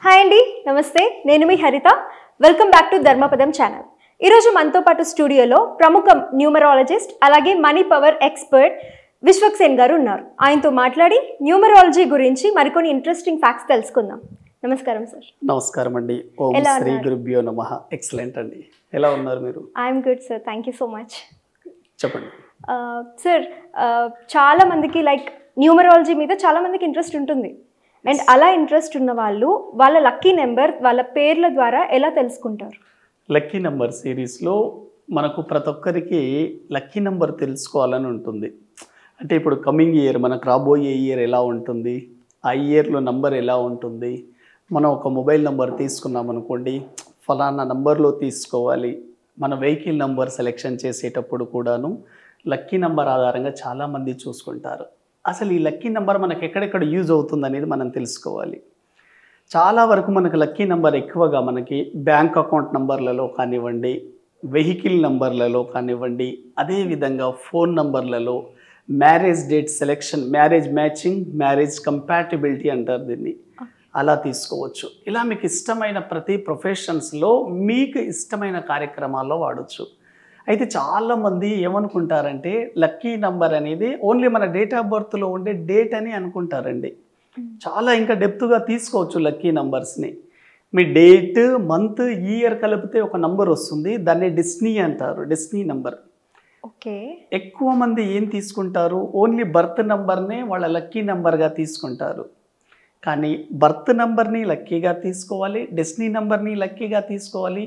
Hi అండి, నమస్తే. నేను మీ Haritha. Welcome back to Dharmapadam channel. ఈరోజు మనతో పాటు స్టూడియోలో ప్రముఖ న్యూమరాలజిస్ట్ అలాగే మనీ పవర్ ఎక్స్పర్ట్ విశ్వక్సేన్ గారు ఉన్నారు. ఆయనతో మాట్లాడి న్యూమరాలజీ గురించి మరికొన్ని ఇంట్రెస్టింగ్ ఫ్యాక్ట్స్ తెలుసుకుందాం. నమస్కారం సార్. నమస్కారం అండి. ఓం శ్రీ గురుభ్యో నమః. ఎక్సలెంట్ అండి. ఎలా ఉన్నారు మీరు? I'm good sir, thank you so much. చెప్పండి సార్. చాలా మందికి లైక్ న్యూమరాలజీ మీద చాలా మందికి ఇంట్రెస్ట్ ఉంటుంది. అండ్ అలా ఇంట్రెస్ట్ ఉన్న వాళ్ళు వాళ్ళ లక్కీ నెంబర్ వాళ్ళ పేర్ల ద్వారా ఎలా తెలుసుకుంటారు? లక్కీ నెంబర్ సిరీస్లో మనకు ప్రతి ఒక్కరికి లక్కీ నెంబర్ తెలుసుకోవాలని ఉంటుంది. అంటే ఇప్పుడు కమింగ్ ఇయర్ మనకు రాబోయే ఇయర్ ఎలా ఉంటుంది, ఆ ఇయర్లో నంబర్ ఎలా ఉంటుంది. మనం ఒక మొబైల్ నెంబర్ తీసుకున్నాం అనుకోండి, ఫలానా నంబర్లో తీసుకోవాలి. మన వెహికల్ నెంబర్ సెలెక్షన్ చేసేటప్పుడు కూడాను లక్కీ నెంబర్ ఆధారంగా చాలామంది చూసుకుంటారు. అసలు ఈ లక్కీ నెంబర్ మనకు ఎక్కడెక్కడ యూజ్ అవుతుంది అనేది మనం తెలుసుకోవాలి. చాలా వరకు మనకు లక్కీ నెంబర్ ఎక్కువగా మనకి బ్యాంక్ అకౌంట్ నంబర్లలో కానివ్వండి, వెహికల్ నంబర్లలో కానివ్వండి, అదేవిధంగా ఫోన్ నంబర్లలో, marriage date selection, marriage matching, marriage compatibility అంటారు దీన్ని, అలా తీసుకోవచ్చు. ఇలా మీకు ఇష్టమైన ప్రతి ప్రొఫెషన్స్లో మీకు ఇష్టమైన కార్యక్రమాల్లో వాడచ్చు. అయితే చాలామంది ఏమనుకుంటారంటే లక్కీ నెంబర్ అనేది ఓన్లీ మన డేట్ ఆఫ్ బర్త్లో ఉండే డేట్ అని అనుకుంటారండి. చాలా ఇంకా డెప్త్గా తీసుకోవచ్చు లక్కీ నెంబర్స్ని. మీ డేట్, మంత్, ఇయర్ కలిపితే ఒక నంబర్ వస్తుంది, దాన్ని డెస్టినీ అంటారు. Destiny number. ఓకే. ఎక్కువ మంది ఏం తీసుకుంటారు, ఓన్లీ బర్త్ నెంబర్నే వాళ్ళ లక్కీ నెంబర్గా తీసుకుంటారు. కానీ బర్త్ నెంబర్ని లక్కీగా తీసుకోవాలి, డెస్టినీ నెంబర్ని లక్కీగా తీసుకోవాలి.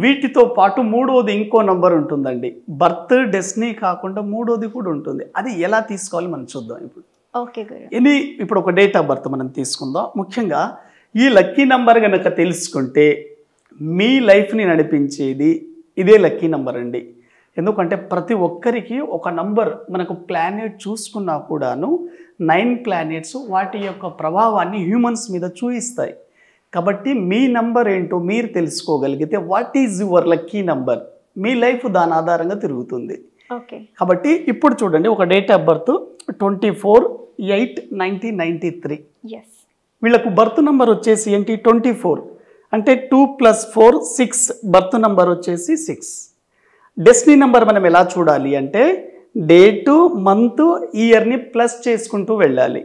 వీటితో పాటు మూడోది ఇంకో నెంబర్ ఉంటుందండి. బర్త్, డెస్టినీ కాకుండా మూడోది కూడా ఉంటుంది. అది ఎలా తీసుకోవాలి మనం చూద్దాం ఇప్పుడు. ఓకే. ఇది ఇప్పుడు ఒక డేట్ ఆఫ్ బర్త్ మనం తీసుకుందాం. ముఖ్యంగా ఈ లక్కీ నెంబర్ కనుక తెలుసుకుంటే మీ లైఫ్ని నడిపించేది ఇదే లక్కీ నెంబర్ అండి. ఎందుకంటే ప్రతి ఒక్కరికి ఒక నంబర్, మనకు ప్లానెట్ చూసుకున్నా కూడాను 9 ప్లానెట్స్ వాటి యొక్క ప్రభావాన్ని హ్యూమన్స్ మీద చూపిస్తాయి. కాబట్టి మీ నంబర్ ఏంటో మీరు తెలుసుకోగలిగితే what is your lucky number, మీ లైఫ్ దాని ఆధారంగా తిరుగుతుంది. ఓకే. కాబట్టి ఇప్పుడు చూడండి, ఒక డేట్ ఆఫ్ బర్త్ 24/8/1993. వీళ్ళకు బర్త్ నెంబర్ వచ్చేసి ఏంటి 24, అంటే 2 + 4 6. బర్త్ నెంబర్ వచ్చేసి 6. డెస్టినీ నెంబర్ మనం ఎలా చూడాలి అంటే డేటు, మంత్, ఇయర్ని ప్లస్ చేసుకుంటూ వెళ్ళాలి.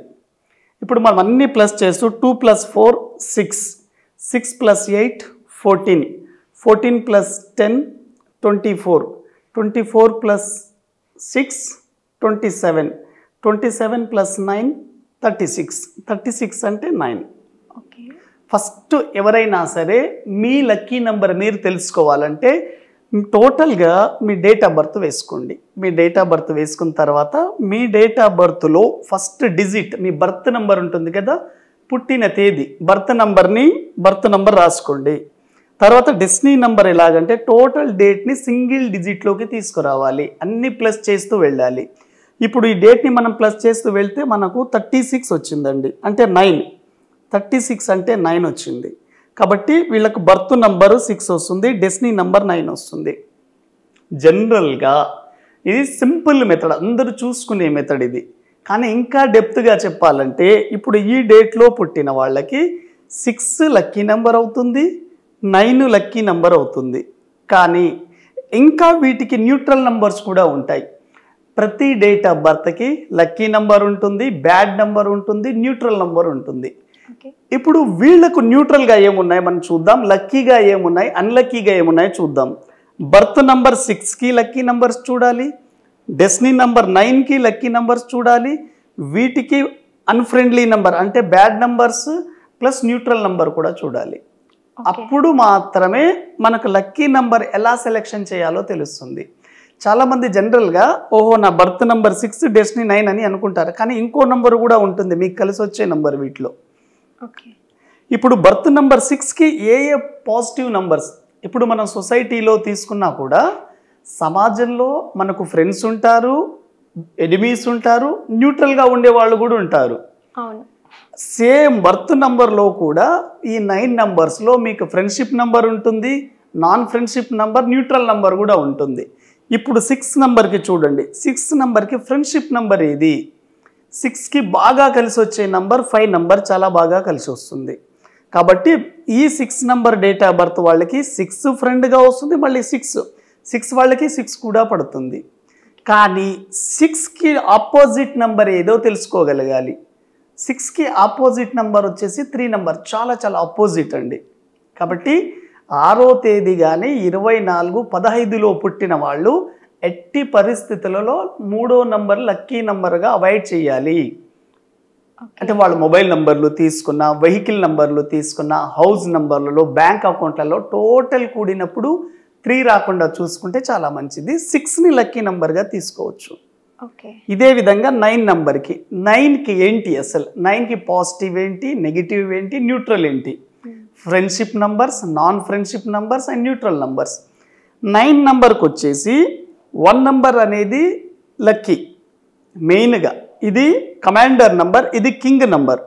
ఇప్పుడు మనం అన్ని ప్లస్ చేస్తూ 2 + 4 6, 6 + 8 14, 14 + 10 24, 24 + 6 27, 27 + 9 36, 36 అంటే 9. ఓకే. ఫస్ట్ ఎవరైనా సరే మీ లక్కీ నెంబర్ మీరు తెలుసుకోవాలంటే టోటల్గా మీ డేట్ ఆఫ్ బర్త్ వేసుకోండి. మీ డేట్ ఆఫ్ బర్త్ వేసుకున్న తర్వాత మీ డేట్ ఆఫ్ బర్త్లో ఫస్ట్ డిజిట్ మీ బర్త్ నెంబర్ ఉంటుంది కదా, పుట్టిన తేదీ, బర్త్ నెంబర్ రాసుకోండి. తర్వాత డెస్టినీ నెంబర్ ఎలాగంటే టోటల్ డేట్ని సింగిల్ డిజిట్లోకి తీసుకురావాలి, అన్ని ప్లస్ చేస్తూ వెళ్ళాలి. ఇప్పుడు ఈ డేట్ని మనం ప్లస్ చేస్తూ వెళ్తే మనకు 36 వచ్చిందండి, అంటే 9. 36 అంటే 9 వచ్చింది. కాబట్టి వీళ్ళకు బర్త్ నంబరు 6 వస్తుంది, డెస్టినీ నెంబర్ 9 వస్తుంది. జనరల్గా ఇది సింపుల్ మెథడ్, అందరూ చూసుకునే మెథడ్ ఇది. కానీ ఇంకా డెప్త్గా చెప్పాలంటే ఇప్పుడు ఈ డేట్లో పుట్టిన వాళ్ళకి 6 లక్కీ నెంబర్ అవుతుంది, 9 లక్కీ నెంబర్ అవుతుంది. కానీ ఇంకా వీటికి న్యూట్రల్ నెంబర్స్ కూడా ఉంటాయి. ప్రతి డేట్ ఆఫ్ బర్త్కి లక్కీ నెంబర్ ఉంటుంది, బ్యాడ్ నెంబర్ ఉంటుంది, న్యూట్రల్ నెంబర్ ఉంటుంది. ఇప్పుడు వీళ్లకు న్యూట్రల్గా ఏమున్నాయి మనం చూద్దాం, లక్కీగా ఏమున్నాయి, అన్లక్కీగా ఏమున్నాయి చూద్దాం. బర్త్ నెంబర్ 6కి లక్కీ నెంబర్స్ చూడాలి, డెస్టినీ నెంబర్ 9కి లక్కీ నెంబర్స్ చూడాలి, వీటికి అన్ఫ్రెండ్లీ నెంబర్ అంటే bad numbers plus neutral number కూడా చూడాలి. అప్పుడు మాత్రమే మనకు లక్కీ నెంబర్ ఎలా సెలెక్షన్ చేయాలో తెలుస్తుంది. చాలామంది జనరల్గా ఓహో నా బర్త్ నెంబర్ 6 డెస్టినీ 9 అని అనుకుంటారు, కానీ ఇంకో నెంబర్ కూడా ఉంటుంది మీకు కలిసి వచ్చే నెంబర్ వీటిలో. ఇప్పుడు బర్త్ నెంబర్ 6కి ఏ పాజిటివ్ నంబర్స్, ఇప్పుడు మనం సొసైటీలో తీసుకున్నా కూడా సమాజంలో మనకు ఫ్రెండ్స్ ఉంటారు, ఎనిమీస్ ఉంటారు, న్యూట్రల్గా ఉండే వాళ్ళు కూడా ఉంటారు. సేమ్ బర్త్ నెంబర్లో కూడా ఈ 9 నెంబర్స్లో మీకు ఫ్రెండ్షిప్ నెంబర్ ఉంటుంది, non friendship number, neutral number కూడా ఉంటుంది. ఇప్పుడు 6 నెంబర్కి చూడండి, 6 నెంబర్కి ఫ్రెండ్షిప్ నెంబర్ ఏది, 6కి బాగా కలిసి వచ్చే నంబర్ 5 నెంబర్ చాలా బాగా కలిసి వస్తుంది. కాబట్టి ఈ 6 నంబర్ డేట్ ఆఫ్ బర్త్ వాళ్ళకి 6 ఫ్రెండ్గా వస్తుంది, మళ్ళీ 6 వాళ్ళకి 6 కూడా పడుతుంది. కానీ 6కి ఆపోజిట్ నంబర్ ఏదో తెలుసుకోగలగాలి. 6కి ఆపోజిట్ నంబర్ వచ్చేసి 3 నంబర్, చాలా చాలా ఆపోజిట్ అండి. కాబట్టి 6వ తేదీ కానీ 24/15లో పుట్టిన వాళ్ళు ఎట్టి పరిస్థితులలో 3వ నంబర్ లక్కీ నంబర్గా అవాయిడ్ చేయాలి. అంటే వాళ్ళ మొబైల్ నంబర్లు తీసుకున్న, వెహికల్ నంబర్లు తీసుకున్న, హౌస్ నంబర్లలో, బ్యాంక్ అకౌంట్లలో టోటల్ కూడినప్పుడు 3 రాకుండా చూసుకుంటే చాలా మంచిది. 6ని లక్కీ నంబర్గా తీసుకోవచ్చు. ఇదే విధంగా 9 నంబర్కి, 9కి ఏంటి అసలు, 9కి పాజిటివ్ ఏంటి, నెగిటివ్ ఏంటి, న్యూట్రల్ ఏంటి, friendship numbers, non friendship numbers and neutral numbers. 9 నంబర్కి వచ్చేసి 1 నంబర్ అనేది లక్కీ మెయిన్గా, ఇది కమాండర్ నంబర్, ఇది కింగ్ నంబర్.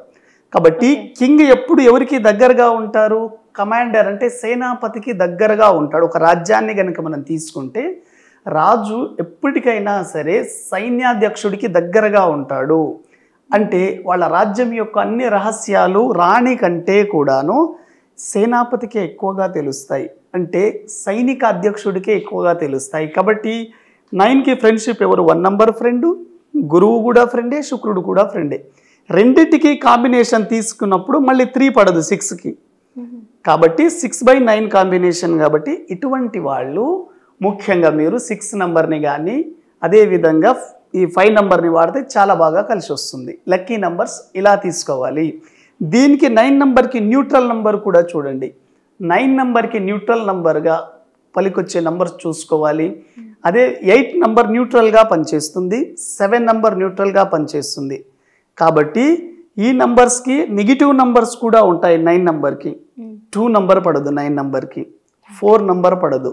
కాబట్టి కింగ్ ఎప్పుడు ఎవరికి దగ్గరగా ఉంటారు, కమాండర్ అంటే సేనాపతికి దగ్గరగా ఉంటాడు. ఒక రాజ్యాన్ని కనుక మనం తీసుకుంటే రాజు ఎప్పటికైనా సరే సైన్యాధ్యక్షుడికి దగ్గరగా ఉంటాడు. అంటే వాళ్ళ రాజ్యం యొక్క అన్ని రహస్యాలు రాణి కంటే కూడాను సేనాపతికి ఎక్కువగా తెలుస్తాయి, అంటే సైనిక అధ్యక్షుడికి ఎక్కువగా తెలుస్తాయి. కాబట్టి 9కి ఫ్రెండ్షిప్ ఎవరు, 1 నంబర్ ఫ్రెండు, గురువు కూడా ఫ్రెండే, శుక్రుడు కూడా ఫ్రెండే. రెండింటికి కాంబినేషన్ తీసుకున్నప్పుడు మళ్ళీ 3 పడదు 6కి. కాబట్టి 6/9 కాంబినేషన్. కాబట్టి ఇటువంటి వాళ్ళు ముఖ్యంగా మీరు 6 నంబర్ని కానీ అదేవిధంగా ఈ 5 నంబర్ని వాడితే చాలా బాగా కలిసి వస్తుంది. లక్కీ నంబర్స్ ఇలా తీసుకోవాలి. దీనికి 9 నంబర్కి న్యూట్రల్ నంబర్ కూడా చూడండి. 9 నంబర్కి న్యూట్రల్ నంబర్గా పలికొచ్చే నంబర్స్ చూసుకోవాలి. అదే 8 నంబర్ న్యూట్రల్గా పనిచేస్తుంది, 7 నంబర్ న్యూట్రల్గా పనిచేస్తుంది. కాబట్టి ఈ నంబర్స్కి నెగిటివ్ నంబర్స్ కూడా ఉంటాయి. 9 నంబర్కి 2 నంబర్ పడదు, 9 నంబర్కి 4 నంబర్ పడదు,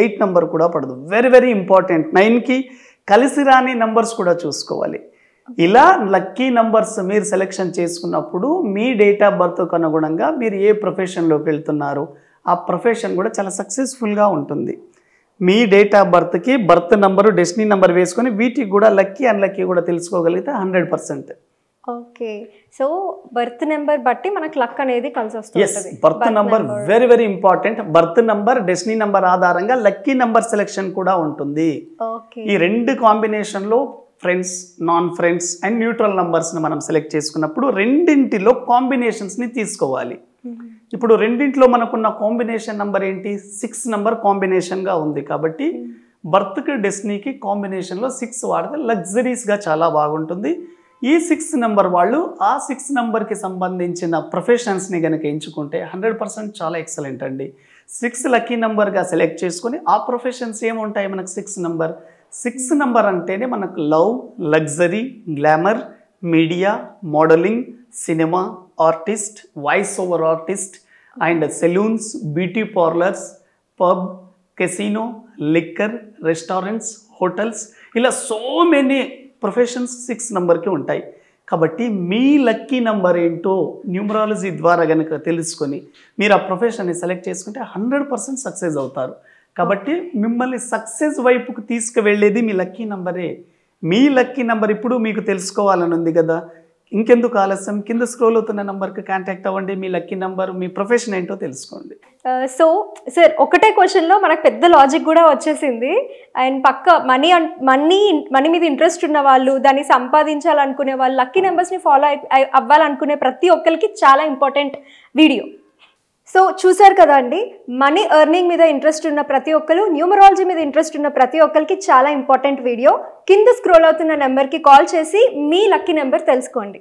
8 నంబర్ కూడా పడదు. Very very important. 9కి కలిసి రాని నంబర్స్ కూడా చూసుకోవాలి. ఇలా లక్కీ నంబర్స్ మీరు సెలెక్షన్ చేసుకున్నప్పుడు మీ డేట్ ఆఫ్ బర్త్కు అనుగుణంగా మీరు ఏ ప్రొఫెషన్లోకి వెళ్తున్నారు ఆ ప్రొఫెషన్ కూడా చాలా సక్సెస్ఫుల్గా ఉంటుంది. మీ డేట్ ఆఫ్ బర్త్కి బర్త్ నంబరు, డెస్టినీ నంబర్ వేసుకొని వీటికి కూడా లక్కీ అన్లక్కీ కూడా తెలుసుకోగలిగితే 100%. ఓకే, సో బర్త్ నెంబర్ బట్టి మనకు లక్ అనేది కలిసి వస్తుంది. Birth number very very important. Birth number, destiny number ఆధారంగా లక్కీ నంబర్ సెలెక్షన్ కూడా ఉంటుంది. ఈ 2 కాంబినేషన్లో friends, non friends and neutral నంబర్స్ని మనం సెలెక్ట్ చేసుకున్నప్పుడు రెండింటిలో కాంబినేషన్స్ని తీసుకోవాలి. ఇప్పుడు రెండింటిలో మనకున్న కాంబినేషన్ నంబర్ ఏంటి, 6 నంబర్ కాంబినేషన్గా ఉంది. కాబట్టి బర్త్కి డెస్టినీకి కాంబినేషన్లో 6 వాడితే లగ్జరీస్గా చాలా బాగుంటుంది. ఈ 6 నంబర్ వాళ్ళు ఆ 6 నంబర్కి సంబంధించిన ప్రొఫెషన్స్ని కనుక ఎంచుకుంటే 100% చాలా ఎక్సలెంట్ అండి. 6 లక్కీ నంబర్గా సెలెక్ట్ చేసుకొని ఆ ప్రొఫెషన్స్ ఏముంటాయి మనకు 6 నంబర్ అంటేనే మనకు love, luxury, glamour, media, modelling, cinema, artist, voice over artist and salons, beauty parlours, pub, casino, liquor, restaurants, hotels, ఇలా సో మెనీ ప్రొఫెషన్స్ 6 నంబర్కి ఉంటాయి. కాబట్టి మీ లక్కీ నంబర్ ఏంటో న్యూమరాలజీ ద్వారా కనుక తెలుసుకొని మీరు ఆ ప్రొఫెషన్ని సెలెక్ట్ చేసుకుంటే 100% సక్సెస్ అవుతారు. కాబట్టి మిమ్మల్ని సక్సెస్ వైపుకు తీసుకువెళ్ళేది మీ లక్కీ నంబరే. మీ లక్కీ నంబర్ ఇప్పుడు మీకు తెలుసుకోవాలని ఉంది కదా, ఇంకెందుకు ఆలస్యం, కింద స్క్రోల్ అవుతున్న నంబర్కి కాంటాక్ట్ అవ్వండి. మీ లక్కీ నంబర్, మీ ప్రొఫెషన్ ఏంటో తెలుసుకోండి. సో సార్, ఒకటే క్వశ్చన్లో మనకు పెద్ద లాజిక్ కూడా వచ్చేసింది. అండ్ పక్క మనీ మీద ఇంట్రెస్ట్ ఉన్న వాళ్ళు, దాన్ని సంపాదించాలనుకునే వాళ్ళు, లక్కీ నెంబర్స్ని ఫాలో అవ్వాలనుకునే ప్రతి ఒక్కరికి చాలా ఇంపార్టెంట్ వీడియో. సో చూసారు కదా అండి, మనీ ఎర్నింగ్ మీద ఇంట్రెస్ట్ ఉన్న ప్రతి ఒక్కరు, న్యూమరాలజీ మీద ఇంట్రెస్ట్ ఉన్న ప్రతి ఒక్కరికి చాలా ఇంపార్టెంట్ వీడియో. కింద స్క్రోల్ అవుతున్న నెంబర్కి కాల్ చేసి మీ లక్కీ నెంబర్ తెలుసుకోండి.